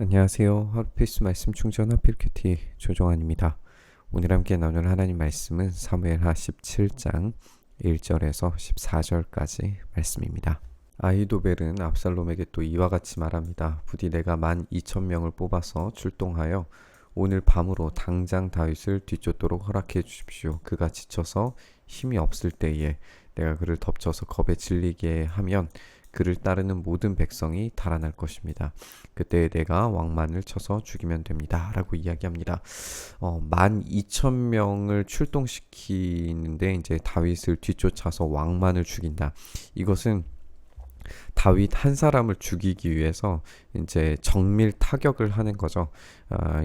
안녕하세요. 하루 필수 말씀 충전 하필큐티 조정환입니다. 오늘 함께 나눌 하나님 말씀은 사무엘하 17장 1절에서 14절까지 말씀입니다. 아히도벨은 압살롬에게 또 이와 같이 말합니다. 부디 내가 12,000명을 뽑아서 출동하여 오늘 밤으로 당장 다윗을 뒤쫓도록 허락해 주십시오. 그가 지쳐서 힘이 없을 때에 내가 그를 덮쳐서 겁에 질리게 하면 그를 따르는 모든 백성이 달아날 것입니다. 그때 내가 왕만을 쳐서 죽이면 됩니다. 라고 이야기합니다. 12,000명을 출동시키는데 이제 다윗을 뒤쫓아서 왕만을 죽인다. 이것은 다윗 한 사람을 죽이기 위해서 이제 정밀 타격을 하는 거죠.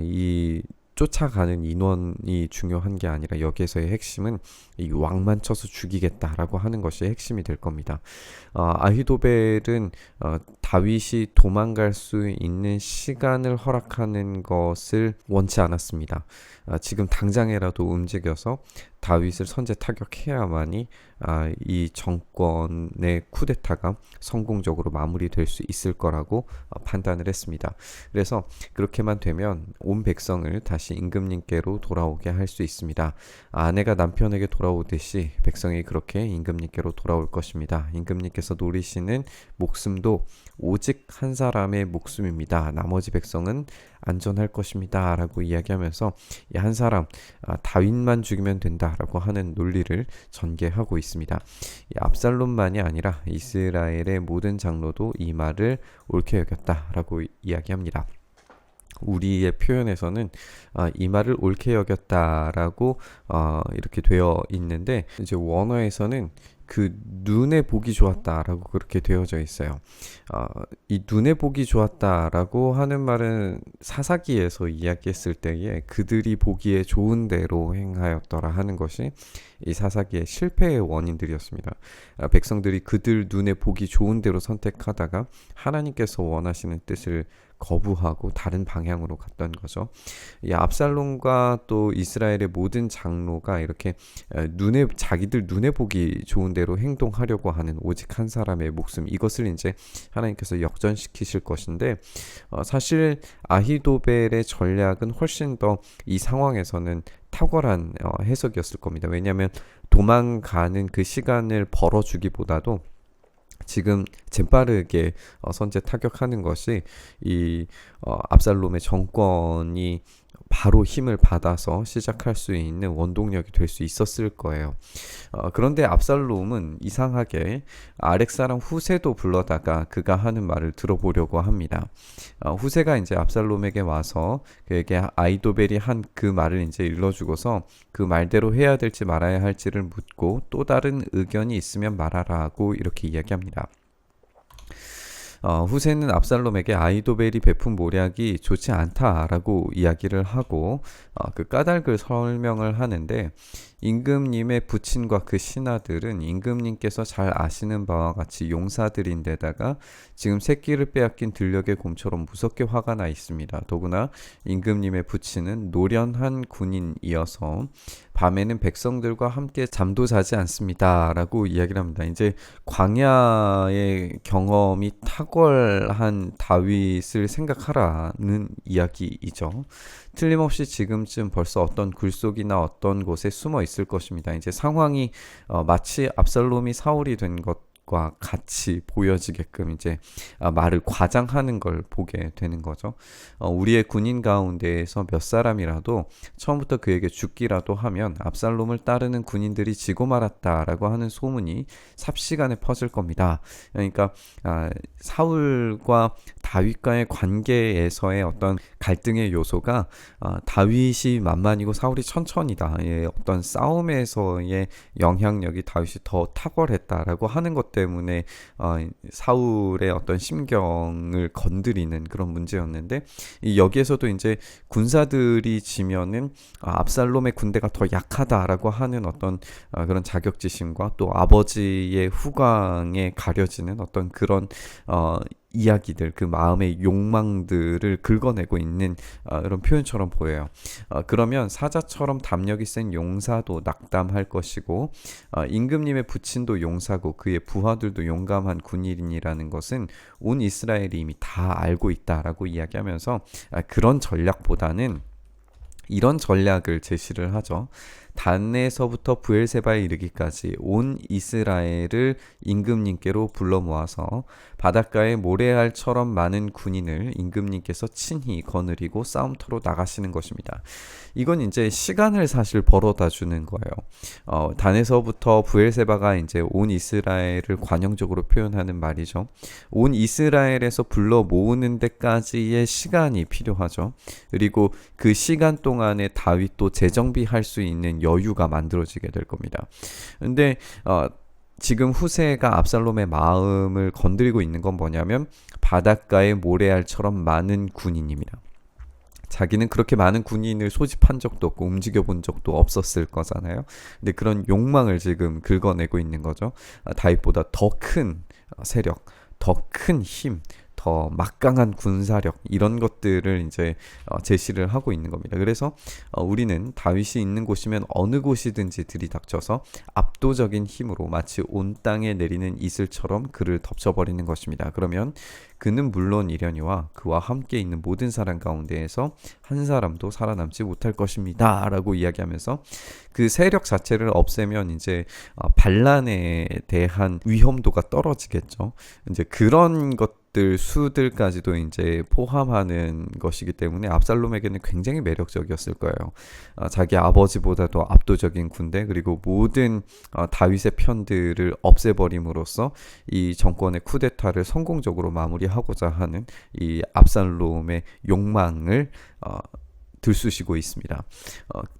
이 쫓아가는 인원이 중요한 게 아니라 여기에서의 핵심은 이 왕만 쳐서 죽이겠다라고 하는 것이 핵심이 될 겁니다. 아히도벨은 다윗이 도망갈 수 있는 시간을 허락하는 것을 원치 않았습니다. 지금 당장이라도 움직여서 다윗을 선제 타격해야만이 이 정권의 쿠데타가 성공적으로 마무리될 수 있을 거라고 판단을 했습니다. 그래서 그렇게만 되면 온 백성을 다시 임금님께로 돌아오게 할 수 있습니다. 아내가 남편에게 돌아오듯이 백성이 그렇게 임금님께로 돌아올 것입니다. 임금님께서 노리시는 목숨도 오직 한 사람의 목숨입니다. 나머지 백성은 안전할 것입니다. 라고 이야기하면서 이 한 사람 다윗만 죽이면 된다라고 하는 논리를 전개하고 있습니다. 이 압살롬만이 아니라 이스라엘의 모든 장로도 이 말을 옳게 여겼다라고 이야기합니다. 우리의 표현에서는 이 말을 옳게 여겼다라고 이렇게 되어 있는데 이제 원어에서는 그 눈에 보기 좋았다라고 그렇게 되어져 있어요. 이 눈에 보기 좋았다라고 하는 말은 사사기에서 이야기했을 때에 그들이 보기에 좋은 대로 행하였더라 하는 것이 이 사사기의 실패의 원인들이었습니다. 백성들이 그들 눈에 보기 좋은 대로 선택하다가 하나님께서 원하시는 뜻을 거부하고 다른 방향으로 갔던 거죠. 이 압살롬과 또 이스라엘의 모든 장로가 이렇게 자기들 눈에 보기 좋은 대로 행동하려고 하는 오직 한 사람의 목숨, 이것을 이제 하나님께서 역전시키실 것인데 사실 아히도벨의 전략은 훨씬 더 이 상황에서는 탁월한 해석이었을 겁니다. 왜냐하면 도망가는 그 시간을 벌어주기보다도 지금 재빠르게 선제 타격하는 것이 이 압살롬의 정권이 바로 힘을 받아서 시작할 수 있는 원동력이 될 수 있었을 거예요. 그런데 압살롬은 이상하게 아렉사람 후세도 불러다가 그가 하는 말을 들어보려고 합니다. 후세가 이제 압살롬에게 와서 그에게 아히도벨이 한 그 말을 이제 일러주고서 그 말대로 해야 될지 말아야 할지를 묻고 또 다른 의견이 있으면 말하라고 이렇게 이야기합니다. 후세는 압살롬에게 아히도벨이 베푼 모략이 좋지 않다라고 이야기를 하고 그 까닭을 설명을 하는데 임금님의 부친과 그 신하들은 임금님께서 잘 아시는 바와 같이 용사들인데다가 지금 새끼를 빼앗긴 들녘의 곰처럼 무섭게 화가 나 있습니다. 더구나 임금님의 부친은 노련한 군인이어서 밤에는 백성들과 함께 잠도 자지 않습니다. 라고 이야기를 합니다. 이제 광야의 경험이 탁월한 다윗을 생각하라는 이야기이죠. 틀림없이 지금쯤 벌써 어떤 굴속이나 어떤 곳에 숨어 있을 것입니다. 이제 상황이 마치 압살롬이 사울이 된 것과 같이 보여지게끔 이제 말을 과장하는 걸 보게 되는 거죠. 우리의 군인 가운데에서 몇 사람이라도 처음부터 그에게 죽기라도 하면 압살롬을 따르는 군인들이 지고 말았다라고 하는 소문이 삽시간에 퍼질 겁니다. 그러니까 사울과 다윗과의 관계에서의 어떤 갈등의 요소가 다윗이 만만이고 사울이 천천이다. 어떤 싸움에서의 영향력이 다윗이 더 탁월했다라고 하는 것 때문에 사울의 어떤 심경을 건드리는 그런 문제였는데 여기에서도 이제 군사들이 지면은 압살롬의 군대가 더 약하다라고 하는 어떤 그런 자격지심과 또 아버지의 후광에 가려지는 어떤 그런 이야기들, 그 마음의 욕망들을 긁어내고 있는 이런 표현처럼 보여요. 그러면 사자처럼 담력이 센 용사도 낙담할 것이고 임금님의 부친도 용사고 그의 부하들도 용감한 군인이라는 것은 온 이스라엘이 이미 다 알고 있다라고 이야기하면서 그런 전략보다는 이런 전략을 제시를 하죠. 단에서부터 브엘세바에 이르기까지 온 이스라엘을 임금님께로 불러 모아서 바닷가에 모래알처럼 많은 군인을 임금님께서 친히 거느리고 싸움터로 나가시는 것입니다. 이건 이제 시간을 사실 벌어다 주는 거예요. 단에서부터 브엘세바가 이제 온 이스라엘을 관용적으로 표현하는 말이죠. 온 이스라엘에서 불러 모으는 데까지의 시간이 필요하죠. 그리고 그 시간 동안에 다윗도 재정비할 수 있는 여유가 만들어지게 될 겁니다. 근데 지금 후세가 압살롬의 마음을 건드리고 있는 건 뭐냐면 바닷가에 모래알처럼 많은 군인입니다. 자기는 그렇게 많은 군인을 소집한 적도 없고 움직여 본 적도 없었을 거잖아요. 근데 그런 욕망을 지금 긁어내고 있는 거죠. 다윗보다 더 큰 세력, 더 큰 힘, 더 막강한 군사력, 이런 것들을 이제 제시를 하고 있는 겁니다. 그래서 우리는 다윗이 있는 곳이면 어느 곳이든지 들이닥쳐서 압도적인 힘으로 마치 온 땅에 내리는 이슬처럼 그를 덮쳐버리는 것입니다. 그러면 그는 물론이려니와 그와 함께 있는 모든 사람 가운데에서 한 사람도 살아남지 못할 것입니다 라고 이야기하면서 그 세력 자체를 없애면 이제 반란에 대한 위험도가 떨어지겠죠. 이제 그런 것들 수들까지도 이제 포함하는 것이기 때문에 압살롬에게는 굉장히 매력적이었을 거예요. 자기 아버지보다도 압도적인 군대, 그리고 모든 다윗의 편들을 없애버림으로써 이 정권의 쿠데타를 성공적으로 마무리하고자 하는 이 압살롬의 욕망을 들쑤시고 있습니다.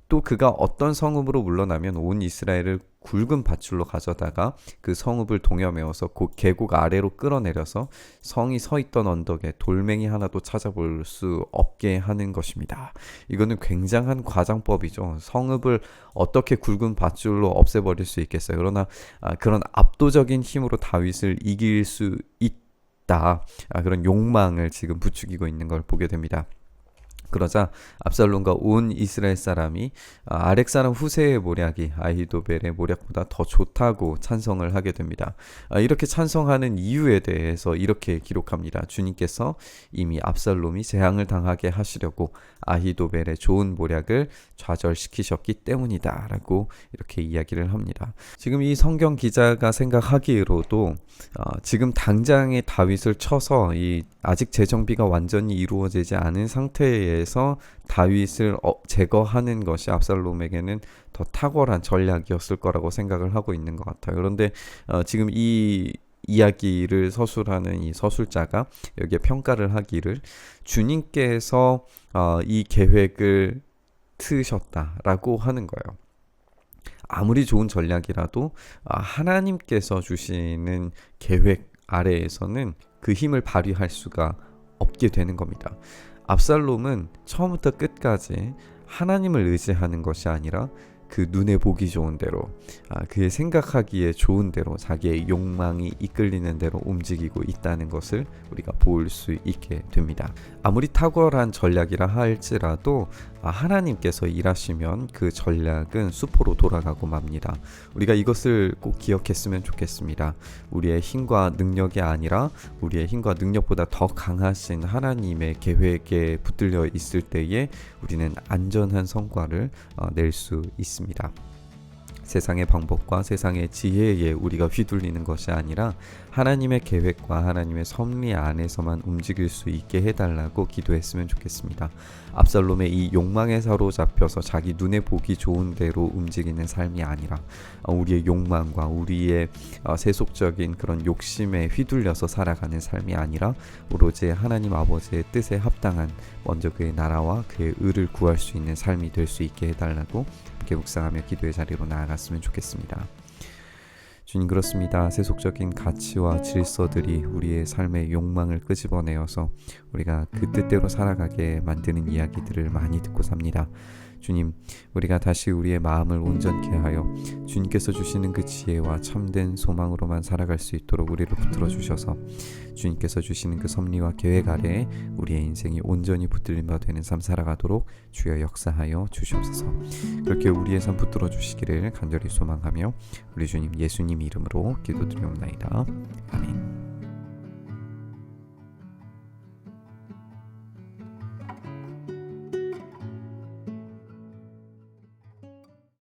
또 그가 어떤 성읍으로 물러나면 온 이스라엘을 굵은 밧줄로 가져다가 그 성읍을 동여매어서 그 계곡 아래로 끌어내려서 성이 서 있던 언덕에 돌멩이 하나도 찾아볼 수 없게 하는 것입니다. 이거는 굉장한 과장법이죠. 성읍을 어떻게 굵은 밧줄로 없애버릴 수 있겠어요. 그러나 그런 압도적인 힘으로 다윗을 이길 수 있다. 그런 욕망을 지금 부추기고 있는 걸 보게 됩니다. 그러자 압살롬과 온 이스라엘 사람이 아렉 사람 후세의 모략이 아히도벨의 모략보다 더 좋다고 찬성을 하게 됩니다. 이렇게 찬성하는 이유에 대해서 이렇게 기록합니다. 주님께서 이미 압살롬이 재앙을 당하게 하시려고 아히도벨의 좋은 모략을 좌절시키셨기 때문이다 라고 이렇게 이야기를 합니다. 지금 이 성경 기자가 생각하기로도 지금 당장의 다윗을 쳐서 아직 재정비가 완전히 이루어지지 않은 상태에서 다윗을 제거하는 것이 압살롬에게는 더 탁월한 전략이었을 거라고 생각을 하고 있는 것 같아요. 그런데 지금 이 이야기를 서술하는 이 서술자가 여기에 평가를 하기를 주님께서 이 계획을 트셨다라고 하는 거예요. 아무리 좋은 전략이라도 하나님께서 주시는 계획 아래에서는 그 힘을 발휘할 수가 없게 되는 겁니다. 압살롬은 처음부터 끝까지 하나님을 의지하는 것이 아니라 그 눈에 보기 좋은 대로, 그의 생각하기에 좋은 대로, 자기의 욕망이 이끌리는 대로 움직이고 있다는 것을 우리가 볼 수 있게 됩니다. 아무리 탁월한 전략이라 할지라도 하나님께서 일하시면 그 전략은 수포로 돌아가고 맙니다. 우리가 이것을 꼭 기억했으면 좋겠습니다. 우리의 힘과 능력이 아니라 우리의 힘과 능력보다 더 강하신 하나님의 계획에 붙들려 있을 때에 우리는 안전한 성과를 낼 수 있습니다. 세상의 방법과 세상의 지혜에 우리가 휘둘리는 것이 아니라 하나님의 계획과 하나님의 섭리 안에서만 움직일 수 있게 해달라고 기도했으면 좋겠습니다. 압살롬의 이 욕망에 사로잡혀서 자기 눈에 보기 좋은 대로 움직이는 삶이 아니라 우리의 욕망과 우리의 세속적인 그런 욕심에 휘둘려서 살아가는 삶이 아니라 오로지 하나님 아버지의 뜻에 합당한 먼저 그의 나라와 그의 의를 구할 수 있는 삶이 될 수 있게 해달라고 함께 묵상하며 기도의 자리로 나아갔으면 좋겠습니다. 주님, 그렇습니다. 세속적인 가치와 질서들이 우리의 삶의 욕망을 끄집어내어서 우리가 그 뜻대로 살아가게 만드는 이야기들을 많이 듣고 삽니다. 주님, 우리가 다시 우리의 마음을 온전케 하여 주님께서 주시는 그 지혜와 참된 소망으로만 살아갈 수 있도록 우리를 붙들어 주셔서 주님께서 주시는 그 섭리와 계획 아래에 우리의 인생이 온전히 붙들림 바 되는 삶 살아가도록 주여 역사하여 주시옵소서. 그렇게 우리의 삶 붙들어 주시기를 간절히 소망하며 우리 주님 예수님 이름으로 기도드리옵나이다. 아멘.